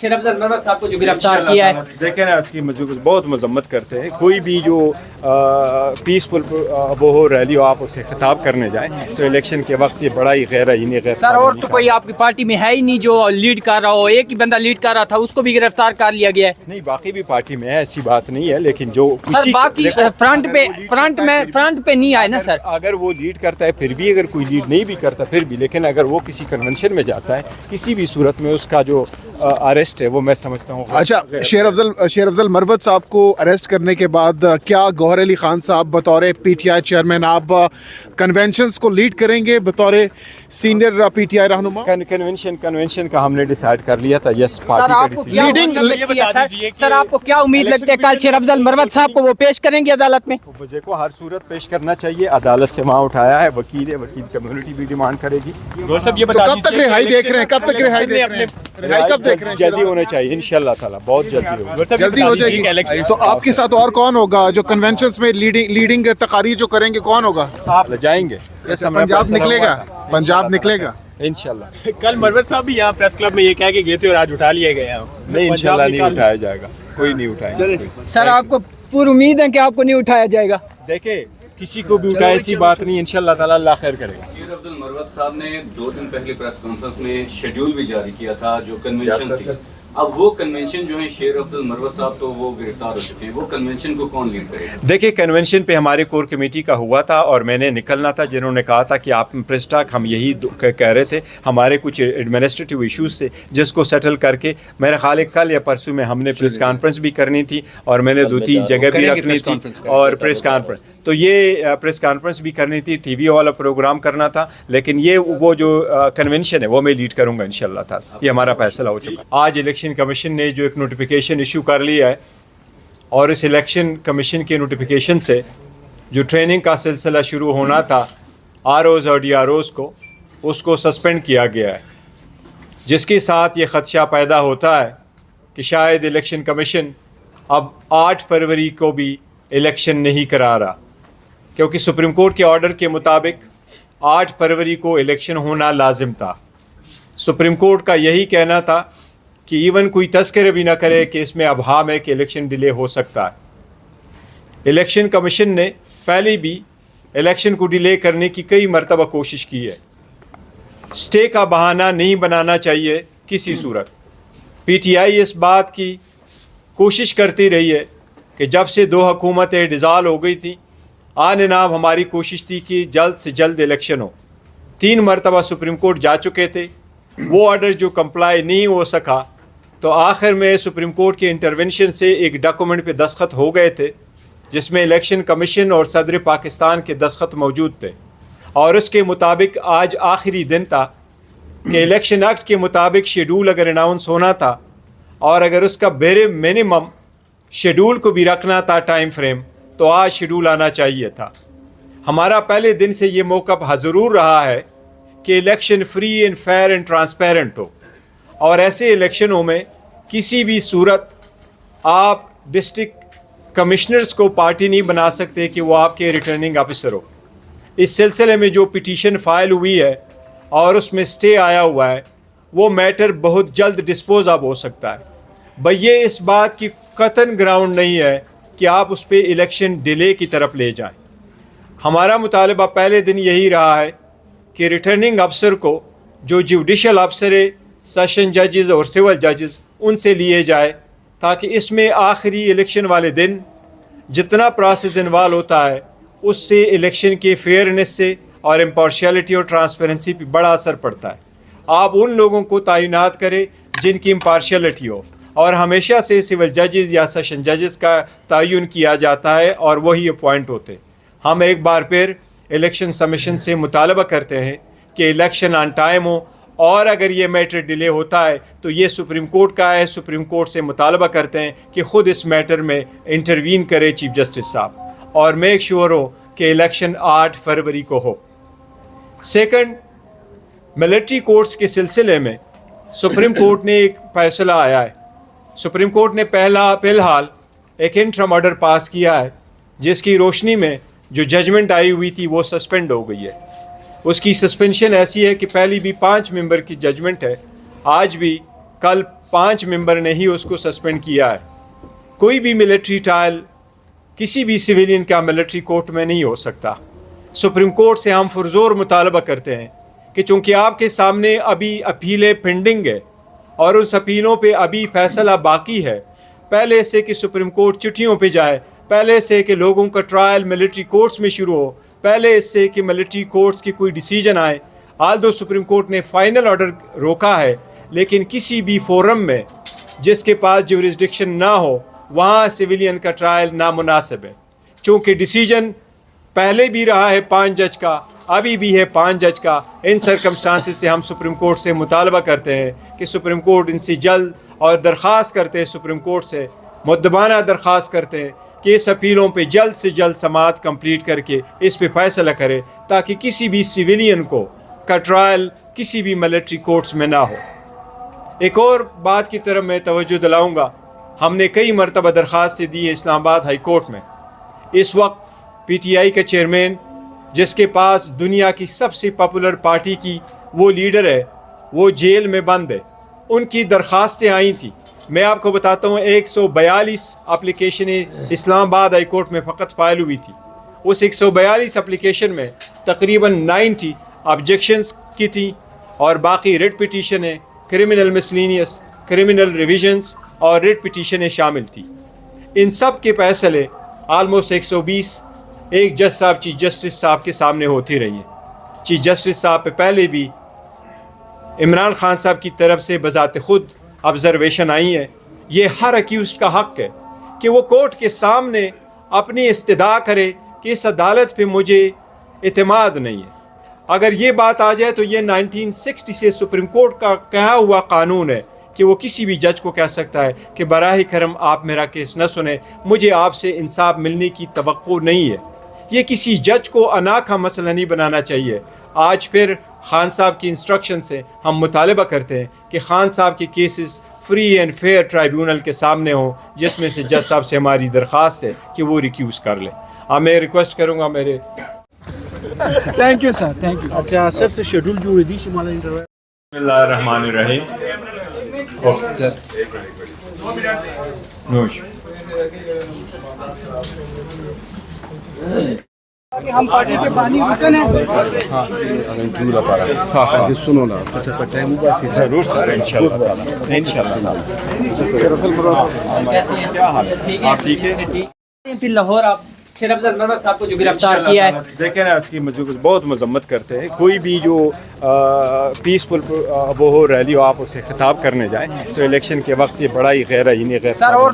شیر افضل مروت صاحب کو جو گرفتار کیا ہے، دیکھیں نا اس کی بہت مذمت کرتے ہیں. کوئی بھی جو پیسفل وہ ہو ریلی ہو آپ اسے خطاب کرنے جائیں تو الیکشن کے وقت یہ بڑا ہی غیر آئینی غیر سر اور تو کوئی آپ کی پارٹی میں ہے ہی نہیں جو لیڈ کر رہا ہو، ایک ہی بندہ لیڈ کر رہا تھا اس کو بھی گرفتار کر لیا گیا ہے. نہیں باقی بھی پارٹی میں ہے ایسی بات نہیں ہے لیکن جو سر باقی فرنٹ پہ نہیں آئے نا سر. اگر وہ لیڈ کرتا ہے پھر بھی، اگر کوئی لیڈ نہیں بھی کرتا پھر بھی، لیکن اگر وہ کسی کنونشن میں جاتا ہے کسی بھی صورت میں اس کا جو اریسٹ ہے وہ میں سمجھتا ہوں. اچھا شیر افضل مروت صاحب کو اریسٹ کرنے کے بعد کیا گوہر علی خان صاحب بطور پی ٹی آئی چیئرمین آپ کنونشنز کو لیڈ کریں گے بطور سینئر پی ٹی آئی رہنما؟ کنونشن کا ہم نے ڈیسائیڈ کر لیا تھا. یس پارٹی کا ڈیسیژن. سر آپ کو کیا امید لگتی ہے کل شیر افضل مروت صاحب کو وہ پیش کریں گے عدالت میں؟ مجھے کو ہر صورت پیش کرنا چاہیے. عدالت سے وہاں اٹھایا ہے وکیل کمیونٹی بھی ڈیمانڈ کرے گی. کب تک رہائی دیکھ رہے ہیں؟ کب تک رہائی دیکھ رہے ہیں؟ رہائی کب دیکھ رہے ہیں؟ جلدی ہونا چاہیے انشاءاللہ تعالی، بہت جلدی ہو جائے گی. تو آپ کے ساتھ اور کون ہوگا جو کنونشنز میں لیڈنگ تقاریر جو کریں گے؟ کون ہوگا؟ آپ جائیں گے. پنجاب نکلے گا؟ پنجاب نکلے گا انشاءاللہ. کل مروت صاحب بھی یہاں پریس کلب میں یہ کہہ کے گئے تھے اور آج اٹھا لیے گئے ہیں. نہیں انشاءاللہ نہیں اٹھایا جائے گا، کوئی نہیں اٹھائے گا. سر آپ کو پوری امید ہے کہ آپ کو نہیں اٹھایا جائے گا؟ دیکھیں کسی کو بھی اٹھائے ایسی بات نہیں، انشاءاللہ تعالی اللہ خیر کرے گا. شیر افضل مروت صاحب نے 2 دن پہلے پریس کانفرنس میں شیڈیول بھی جاری کیا تھا جو کنونشن تھی. اب وہ کنونشن جو ہے شیر افضل مروت صاحب تو وہ گرفتار ہو چکے ہیں، وہ کنونشن کو کون لیڈ کرے گا؟ دیکھیں کنونشن پہ ہمارے کور کمیٹی کا ہوا تھا اور میں نے نکلنا تھا. جنہوں نے کہا تھا کہ آپ پریس ٹاک، ہم یہی کہہ رہے تھے ہمارے کچھ ایڈمنسٹریٹو ایشوز تھے جس کو سیٹل کر کے میرا خیال ہے کل یا پرسوں میں ہم نے پریس کانفرنس بھی کرنی تھی اور میں نے 2-3 جگہ بھی رکھنی تھی اور پریس کانفرنس. تو یہ پریس کانفرنس بھی کرنی تھی، ٹی وی والا پروگرام کرنا تھا، لیکن یہ وہ جو کنونشن ہے وہ میں لیڈ کروں گا انشاءاللہ تعالی. یہ ہمارا فیصلہ ہو چکا. آج الیکشن کمیشن نے جو ایک نوٹیفیکیشن ایشو کر لیا ہے اور اس الیکشن کمیشن کے نوٹیفیکیشن سے جو ٹریننگ کا سلسلہ شروع ہونا تھا آر اوز اور ڈی آر اوز کو، اس کو سسپینڈ کیا گیا ہے، جس کے ساتھ یہ خدشہ پیدا ہوتا ہے کہ شاید الیکشن کمیشن اب 8 فروری کو بھی الیکشن نہیں کرا رہا، کیونکہ سپریم کورٹ کے آرڈر کے مطابق 8 فروری کو الیکشن ہونا لازم تھا. سپریم کورٹ کا یہی کہنا تھا کہ ایون کوئی تذکرہ بھی نہ کرے کہ اس میں ابہام ہے کہ الیکشن ڈیلے ہو سکتا ہے. الیکشن کمیشن نے پہلے بھی الیکشن کو ڈیلے کرنے کی کئی مرتبہ کوشش کی ہے. اسٹے کا بہانہ نہیں بنانا چاہیے کسی صورت. پی ٹی آئی اس بات کی کوشش کرتی رہی ہے کہ جب سے 2 حکومتیں ڈیزالو ہو گئی تھیں آن نام ہماری کوشش تھی کہ جلد سے جلد الیکشن ہو. 3 مرتبہ سپریم کورٹ جا چکے تھے، وہ آرڈر جو کمپلائی نہیں ہو سکا تو آخر میں سپریم کورٹ کے انٹرونشن سے ایک ڈاکومنٹ پہ دستخط ہو گئے تھے جس میں الیکشن کمیشن اور صدر پاکستان کے دستخط موجود تھے. اور اس کے مطابق آج آخری دن تھا کہ الیکشن ایکٹ کے مطابق شیڈول اگر اناؤنس ہونا تھا اور اگر اس کا بیر منیمم شیڈول کو بھی رکھنا تھا ٹائم فریم تو آج شیڈول آنا چاہیے تھا. ہمارا پہلے دن سے یہ موقف ضرور رہا ہے کہ election free and fair and transparent ہو، اور ایسے الیکشنوں میں کسی بھی صورت آپ ڈسٹرکٹ کمشنرز کو پارٹی نہیں بنا سکتے کہ وہ آپ کے ریٹرننگ آفیسر ہو. اس سلسلے میں جو پٹیشن فائل ہوئی ہے اور اس میں سٹے آیا ہوا ہے وہ میٹر بہت جلد ڈسپوز آف ہو سکتا ہے. یہ اس بات کی قطعاً گراؤنڈ نہیں ہے کہ آپ اس پہ الیکشن ڈیلے کی طرف لے جائیں. ہمارا مطالبہ پہلے دن یہی رہا ہے کہ ریٹرننگ افسر کو جو جوڈیشل افسر ہے، سیشن ججز اور سول ججز، ان سے لیے جائے تاکہ اس میں آخری الیکشن والے دن جتنا پروسیس انوالو ہوتا ہے اس سے الیکشن کے فیئرنیس سے اور امپارشیلٹی اور ٹرانسپیرنسی پہ بڑا اثر پڑتا ہے. آپ ان لوگوں کو تعینات کریں جن کی امپارشیلٹی ہو، اور ہمیشہ سے سول ججز یا سیشن ججز کا تعین کیا جاتا ہے اور وہی اپوائنٹ ہوتے. ہم ایک بار پھر الیکشن کمیشن سے مطالبہ کرتے ہیں کہ الیکشن آن ٹائم ہو، اور اگر یہ میٹر ڈیلے ہوتا ہے تو یہ سپریم کورٹ کا ہے. سپریم کورٹ سے مطالبہ کرتے ہیں کہ خود اس میٹر میں انٹروین کرے چیف جسٹس صاحب اور میک شیور ہو کہ الیکشن 8 فروری کو ہو. سیکنڈ، ملٹری کورٹس کے سلسلے میں سپریم کورٹ نے ایک فیصلہ آیا ہے. سپریم کورٹ نے فی الحال ایک انٹرم آرڈر پاس کیا ہے جس کی روشنی میں جو ججمنٹ آئی ہوئی تھی وہ سسپینڈ ہو گئی ہے. اس کی سسپینشن ایسی ہے کہ پہلی بھی 5 ممبر کی ججمنٹ ہے، آج بھی کل 5 ممبر نے ہی اس کو سسپینڈ کیا ہے. کوئی بھی ملٹری ٹرائل کسی بھی سویلین کا ملٹری کورٹ میں نہیں ہو سکتا. سپریم کورٹ سے ہم پرزور مطالبہ کرتے ہیں کہ چونکہ آپ کے سامنے ابھی اپیلیں پینڈنگ ہے اور اس اپیلوں پہ ابھی فیصلہ باقی ہے، پہلے سے کہ سپریم کورٹ چٹھیوں پہ جائے، پہلے سے کہ لوگوں کا ٹرائل ملٹری کورٹس میں شروع ہو، پہلے اس سے کہ ملٹری کورٹس کی کوئی ڈیسیجن آئے. آلدو سپریم کورٹ نے فائنل آرڈر روکا ہے، لیکن کسی بھی فورم میں جس کے پاس جورسڈکشن نہ ہو وہاں سویلین کا ٹرائل نامناسب ہے. چونکہ ڈیسیجن پہلے بھی رہا ہے 5 جج کا، ابھی بھی ہے 5 جج کا. ان سرکمسٹانسز سے ہم سپریم کورٹ سے مطالبہ کرتے ہیں کہ سپریم کورٹ ان سے جلد، اور درخواست کرتے ہیں سپریم کورٹ سے مؤدبانہ درخواست کرتے ہیں کہ اس اپیلوں پہ جلد سے جلد سماعت کمپلیٹ کر کے اس پہ فیصلہ کرے، تاکہ کسی بھی سویلین کا ٹرائل کسی بھی ملٹری کورٹس میں نہ ہو. ایک اور بات کی طرف میں توجہ دلاؤں گا. ہم نے کئی مرتبہ درخواستیں دی ہیں اسلام آباد ہائی کورٹ میں. اس وقت پی ٹی آئی کا چیئرمین، جس کے پاس دنیا کی سب سے پاپولر پارٹی کی وہ لیڈر ہے، وہ جیل میں بند ہے. ان کی درخواستیں آئی تھیں. میں آپ کو بتاتا ہوں 142 اپلیکیشنیں اسلام آباد ہائی کورٹ میں فقط فائل ہوئی تھی. اس 142 اپلیکیشن میں تقریباً 90 آبجیکشنز کی تھیں، اور باقی ریٹ پٹیشنیں، کرمنل مسلینیس، کرمنل ریویژنز اور ریٹ پٹیشنیں شامل تھی. ان سب کے فیصلے آلموسٹ 120 ایک جج صاحب چیف جسٹس صاحب کے سامنے ہوتی رہی ہیں. چیف جسٹس صاحب پہ پہلے بھی عمران خان صاحب کی طرف سے بذات خود آبزرویشن آئی ہے. یہ ہر اکیوزڈ کا حق ہے کہ وہ کورٹ کے سامنے اپنی استدعا کرے کہ اس عدالت پہ مجھے اعتماد نہیں ہے. اگر یہ بات آ جائے تو یہ 1960 سے سپریم کورٹ کا کہا ہوا قانون ہے کہ وہ کسی بھی جج کو کہہ سکتا ہے کہ براہ کرم آپ میرا کیس نہ سنیں، مجھے آپ سے انصاف ملنے کی توقع نہیں ہے. یہ کسی جج کو انا کا مسئلہ نہیں بنانا چاہیے. آج پھر خان صاحب کی انسٹرکشن سے ہم مطالبہ کرتے ہیں کہ خان صاحب کے cases free and fair tribunal کے سامنے ہوں، جس میں سے جج صاحب سے ہماری درخواست ہے کہ وہ ریکیوز کر لیں. میں ریکویسٹ کروں گا میرے thank you sir, thank you. اچھا سر سے شیڈول جوړ دي چې مال انټرویو. بسم اللہ الرحمن الرحیم. نوش ہم پارٹی کے بانی حسن ہیں. سنو نا اچھا ٹائم ہوگا ضرور سر، انشاءاللہ انشاءاللہ. کیا حال ہے؟ آپ ٹھیک ہے؟ پھر لاہور آپ شیر افضل مرور صاحب کو جو گرفتار کیا ہے، دیکھیں نا، اس کی بہت مذمت کرتے ہیں. کوئی بھی جو پیسفل وہ ہو ریلی ہو، آپ اسے خطاب کرنے جائیں تو الیکشن کے وقت یہ بڑا ہی غیر آئینی، غیر سر اور